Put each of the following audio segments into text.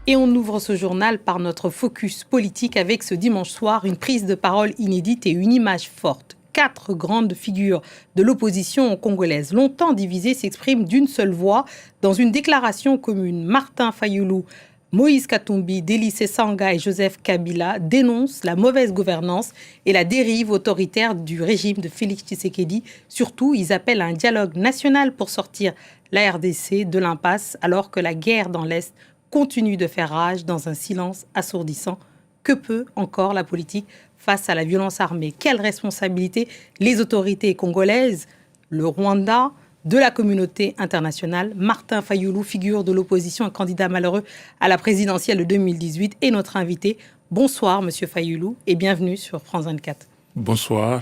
Et on ouvre ce journal par notre focus politique avec ce dimanche soir une prise de parole inédite et une image forte. 4 grandes figures de l'opposition congolaise, longtemps divisées, s'expriment d'une seule voix dans une déclaration commune. Martin Fayulu, Moïse Katumbi, Délicé Sanga et Joseph Kabila dénoncent la mauvaise gouvernance et la dérive autoritaire du régime de Félix Tshisekedi. Surtout, ils appellent à un dialogue national pour sortir la RDC de l'impasse alors que la guerre dans l'Est continue de faire rage dans un silence assourdissant. Que peut encore la politique face à la violence armée? Quelle responsabilité les autorités congolaises, le Rwanda, de la communauté internationale? Martin Fayulu, figure de l'opposition, un candidat malheureux à la présidentielle de 2018, est notre invité. Bonsoir, Monsieur Fayulu, et bienvenue sur France 24. Bonsoir.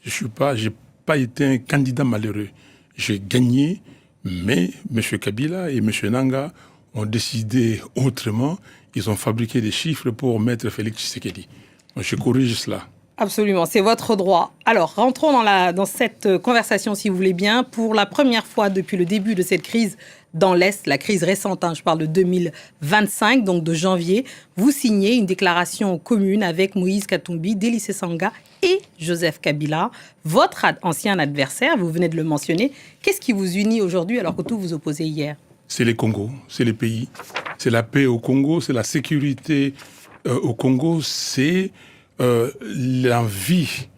J'ai pas été un candidat malheureux. J'ai gagné, mais M. Kabila et M. Nanga ont décidé autrement. Ils ont fabriqué des chiffres pour mettre Félix Tshisekedi. Je corrige cela. Absolument, c'est votre droit. Alors, rentrons dans cette conversation, si vous voulez bien. Pour la première fois depuis le début de cette crise dans l'Est, la crise récente, je parle de 2025, donc de janvier, vous signez une déclaration commune avec Moïse Katumbi, Délicé Sanga et Joseph Kabila, votre ancien adversaire, vous venez de le mentionner. Qu'est-ce qui vous unit aujourd'hui alors que tout vous opposait hier? C'est les Congos, c'est les pays. C'est la paix au Congo, c'est la sécurité au Congo, c'est l'envie,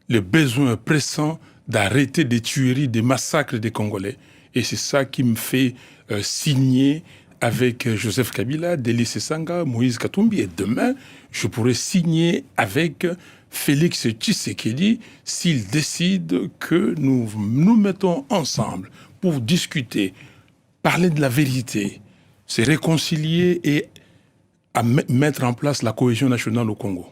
le besoin pressant d'arrêter des tueries, des massacres des Congolais. Et c'est ça qui me fait signer avec Joseph Kabila, Délicé Sanga, Moïse Katumbi. Et demain, je pourrais signer avec Félix Tshisekedi s'il décide que nous nous mettons ensemble pour discuter, parler de la vérité, se réconcilier et à mettre en place la cohésion nationale au Congo.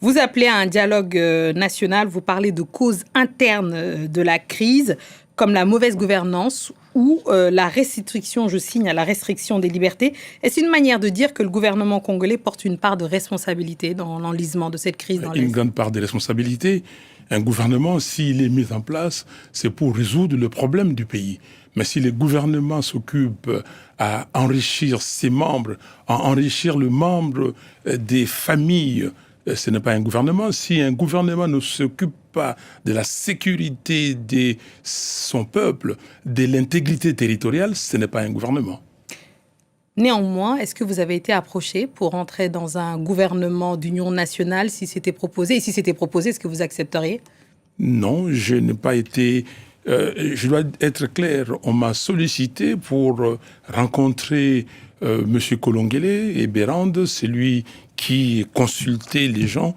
Vous appelez à un dialogue national, vous parlez de causes internes de la crise, comme la mauvaise gouvernance ou la restriction, je signe à la restriction des libertés. Est-ce une manière de dire que le gouvernement congolais porte une part de responsabilité dans l'enlisement de cette crise dans l'Est? Une grande part de responsabilité. Un gouvernement, s'il est mis en place, c'est pour résoudre le problème du pays. Mais si le gouvernement s'occupe à enrichir ses membres, à enrichir le membre des familles, ce n'est pas un gouvernement. Si un gouvernement ne s'occupe pas de la sécurité de son peuple, de l'intégrité territoriale, ce n'est pas un gouvernement. Néanmoins, est-ce que vous avez été approché pour entrer dans un gouvernement d'union nationale si c'était proposé? Et si c'était proposé, est-ce que vous accepteriez? Non, je n'ai pas été... je dois être clair, on m'a sollicité pour rencontrer M. Kolongele et Bérande, c'est lui qui consultait les gens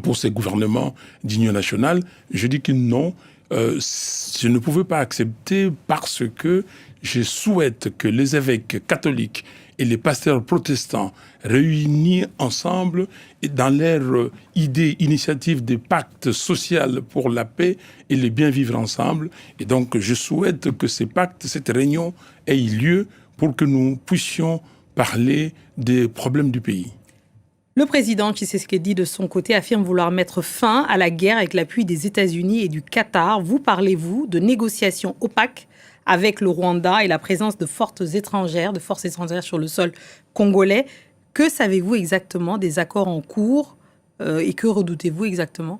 pour ces gouvernements d'union nationale. Je dis que non, je ne pouvais pas accepter parce que je souhaite que les évêques catholiques et les pasteurs protestants réunis ensemble dans leur initiative de pacte social pour la paix et le bien vivre ensemble. Et donc, je souhaite que ces pactes, cette réunion ait lieu pour que nous puissions parler des problèmes du pays. Le président Tshisekedi, de son côté, affirme vouloir mettre fin à la guerre avec l'appui des États-Unis et du Qatar. Vous parlez-vous de négociations opaques avec le Rwanda et la présence de forces étrangères sur le sol congolais? Que savez-vous exactement des accords en cours et que redoutez-vous exactement?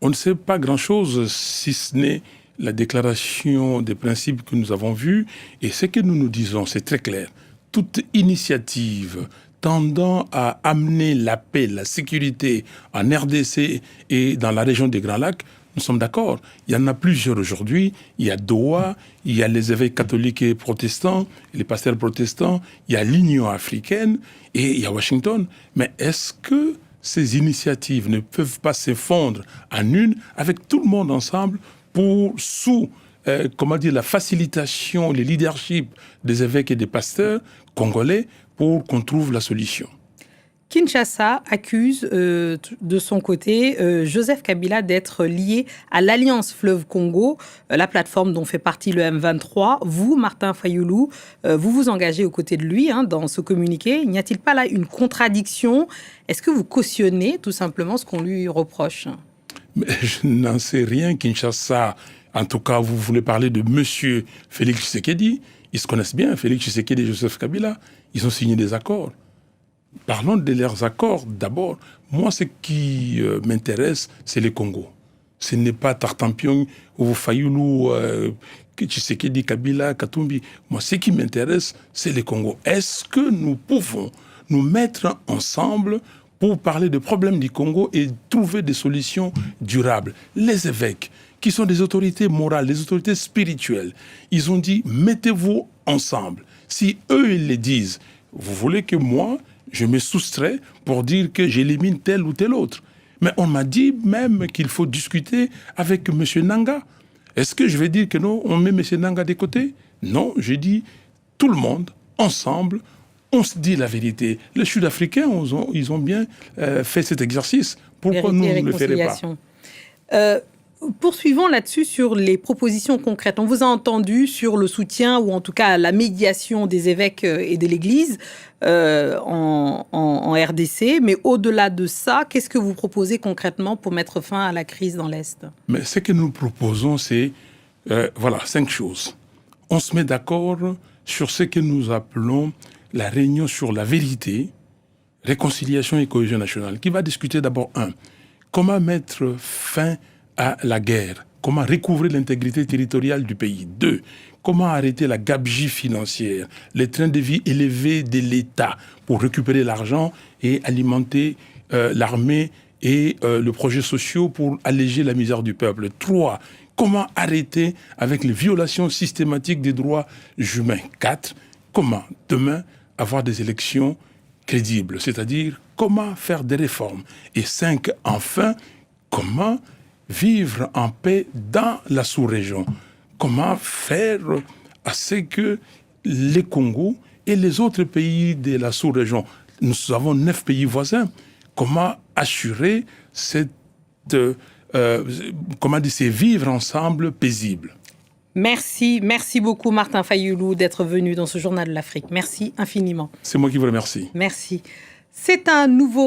On ne sait pas grand-chose, si ce n'est la déclaration des principes que nous avons vus. Et ce que nous nous disons, c'est très clair. Toute initiative tendant à amener la paix, la sécurité en RDC et dans la région des Grands Lacs, nous sommes d'accord. Il y en a plusieurs aujourd'hui. Il y a Doha, il y a les évêques catholiques et protestants, les pasteurs protestants, il y a l'Union africaine et il y a Washington. Mais est-ce que ces initiatives ne peuvent pas se fondre en une avec tout le monde ensemble pour, sous la facilitation, le leadership des évêques et des pasteurs congolais pour qu'on trouve la solution? Kinshasa accuse de son côté Joseph Kabila d'être lié à l'Alliance Fleuve Congo, la plateforme dont fait partie le M23. Vous, Martin Fayulu, vous vous engagez aux côtés de lui dans ce communiqué. N'y a-t-il pas là une contradiction? Est-ce que vous cautionnez tout simplement ce qu'on lui reproche? Mais je n'en sais rien. Kinshasa, en tout cas, vous voulez parler de monsieur Félix Tshisekedi. Ils se connaissent bien, Félix Tshisekedi et Joseph Kabila. Ils ont signé des accords. Parlons de leurs accords d'abord. Moi, ce qui m'intéresse, c'est le Congo. Ce n'est pas Tartampion ou Fayoulou, Tshisekedi, Kabila, Katumbi. Moi, ce qui m'intéresse, c'est le Congo. Est-ce que nous pouvons nous mettre ensemble pour parler des problèmes du Congo et trouver des solutions durables? Les évêques, qui sont des autorités morales, des autorités spirituelles, ils ont dit, mettez-vous ensemble. Si eux, ils le disent, vous voulez que moi, je me soustrais pour dire que j'élimine tel ou tel autre. Mais on m'a dit même qu'il faut discuter avec M. Nanga. Est-ce que je vais dire que non, on met M. Nanga de côté? Non, je dis tout le monde, ensemble, on se dit la vérité. Les Sud-Africains, ils ont bien fait cet exercice. Pourquoi nous ne le ferions pas? Poursuivons là-dessus sur les propositions concrètes. On vous a entendu sur le soutien ou en tout cas la médiation des évêques et de l'Église en RDC. Mais au-delà de ça, qu'est-ce que vous proposez concrètement pour mettre fin à la crise dans l'Est? Mais ce que nous proposons, c'est 5 choses. On se met d'accord sur ce que nous appelons la réunion sur la vérité, réconciliation et cohésion nationale, qui va discuter d'abord comment mettre fin à la guerre, comment recouvrer l'intégrité territoriale du pays. 2, comment arrêter la gabegie financière, les trains de vie élevés de l'État pour récupérer l'argent et alimenter l'armée et le projet social pour alléger la misère du peuple. 3, comment arrêter avec les violations systématiques des droits humains. 4, comment demain avoir des élections crédibles, c'est-à-dire comment faire des réformes. Et 5, enfin, comment vivre en paix dans la sous-région. Comment faire à ce que les Congo et les autres pays de la sous-région, nous avons 9 pays voisins, comment assurer ces vivre ensemble paisible. Merci beaucoup Martin Fayoulou d'être venu dans ce journal de l'Afrique. Merci infiniment. C'est moi qui vous remercie. Merci. C'est un nouveau